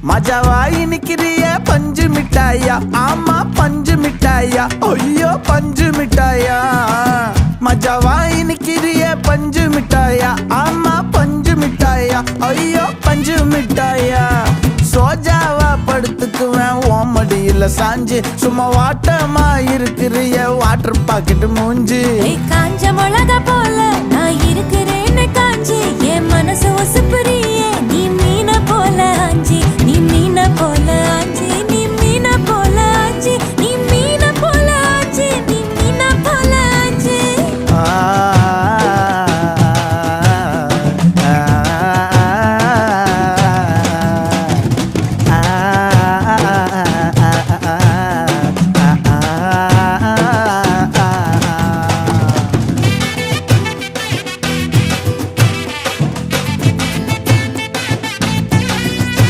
மஜாவா இனிக்கிறிய பஞ்சு மிட்டாயா, ஆமா பஞ்சு மிட்டாயா, ஐயோ பஞ்சு மிட்டாயா. மஜாவா இனிக்கிறிய பஞ்சு மிட்டாயா, ஆமா பஞ்சு மிட்டாயா, ஐயோ பஞ்சு மிட்டாயா. சோஜாவா படுத்துக்குவேன் ஓமடியில சாஞ்சு, சும்மா வாட்டமா இருக்கிறிய வாட்டர் பாக்கெட் மூஞ்சி. காஞ்ச மிளகா போல நான் இருக்கிறேன்னு காஞ்சி என் மனசு ஒசுப்பு